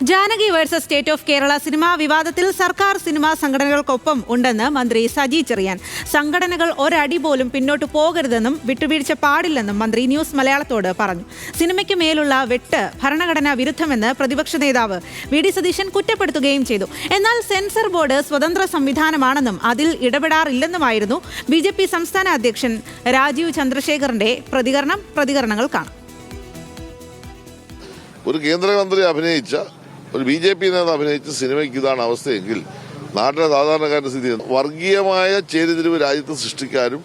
Janaki versus state of Kerala cinema വിവാദത്തിൽ സർക്കാർ cinema സംഘടനകൾക്കൊപ്പം ഉണ്ടെന്ന് മന്ത്രി സജി ചെറിയാൻ. സംഘടനകൾ ഒരടി പോലും പിന്നോട്ട് പോകരുതെന്നും വിട്ടുവീഴ്ച പാടില്ലെന്നും മന്ത്രി ന്യൂസ് മലയാളത്തോട് പറഞ്ഞു. സിനിമയ്ക്ക് മേലുള്ള വെട്ട് ഭരണഘടനാ വിരുദ്ധമെന്ന് പ്രതിപക്ഷ നേതാവ് വി ഡി സതീശൻ കുറ്റപ്പെടുത്തുകയും ചെയ്തു. എന്നാൽ സെൻസർ ബോർഡ് സ്വതന്ത്ര സംവിധാനമാണെന്നും അതിൽ ഇടപെടാറില്ലെന്നുമായിരുന്നു BJP സംസ്ഥാന അധ്യക്ഷൻ രാജീവ് ചന്ദ്രശേഖറിന്റെ പ്രതികരണങ്ങൾ കാണാം. ഒരു കേന്ദ്രമന്ത്രി അഭിനയിച്ച ഒരു BJP നേതാവ് അഭിനയിച്ച സിനിമയ്ക്ക് ഇതാണ് അവസ്ഥയെങ്കിൽ നാട്ടിലെ സാധാരണക്കാരന്റെ സ്ഥിതി വർഗീയമായ ചേരിതിരിവ് രാജ്യത്ത് സൃഷ്ടിക്കാനും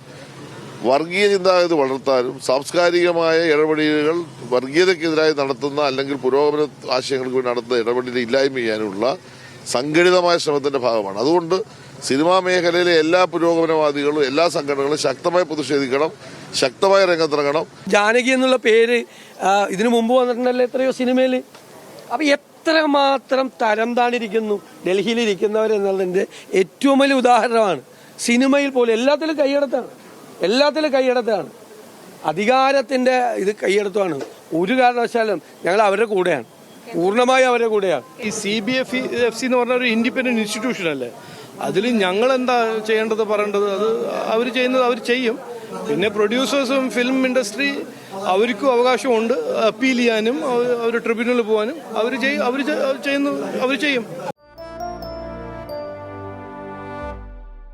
വർഗീയ ചിന്താഗതി വളർത്താനും സാംസ്കാരികമായ ഇടപെടലുകൾ വർഗീയതയ്ക്കെതിരായി നടത്തുന്ന അല്ലെങ്കിൽ പുരോഗമന ആശയങ്ങൾക്ക് വേണ്ടി നടത്തുന്ന ഇടപെടലുകൾ ഇല്ലായ്മ ചെയ്യാനുള്ള സംഘടിതമായ ശ്രമത്തിന്റെ ഭാഗമാണ്. അതുകൊണ്ട് സിനിമാ മേഖലയിലെ എല്ലാ പുരോഗമനവാദികളും എല്ലാ സംഘടനകളും ശക്തമായി പ്രതിഷേധിക്കണം, ശക്തമായ രംഗത്തിറങ്ങണം. ജാനകി എന്നുള്ള പേര് ഇതിനു മുമ്പ് വന്നിട്ടുണ്ടല്ലോ എത്രയോ സിനിമയിൽ. അപ്പൊ എത്രമാത്രം തരം താണിരിക്കുന്നു ഡൽഹിയിലിരിക്കുന്നവരെന്നുള്ളതിന്റെ ഏറ്റവും വലിയ ഉദാഹരണമാണ്. സിനിമയിൽ പോലും എല്ലാത്തിലും കൈയടത്താണ്. അധികാരത്തിന്റെ ഇത് കൈയടത്താണ്. ഒരു കാരണവശാലും ഞങ്ങൾ അവരുടെ കൂടെയാണ്, പൂർണ്ണമായും അവരുടെ കൂടെയാണ്. ഈ CBFC എന്ന് പറഞ്ഞ ഒരു ഇൻഡിപെൻഡന്റ് ഇൻസ്റ്റിറ്റ്യൂഷൻ അല്ലേ, അതിൽ ഞങ്ങൾ എന്താ പറയേണ്ടത് അത് അവർ ചെയ്യുന്നത് അവർ ചെയ്യും. പിന്നെ പ്രൊഡ്യൂസേഴ്സും ഫിലിം ഇൻഡസ്ട്രി അവർക്കും അവകാശമുണ്ട് അപ്പീൽ ചെയ്യാനും അവർ ട്രിബ്യൂണലിൽ പോകാനും. അവർ ചെയ്യും.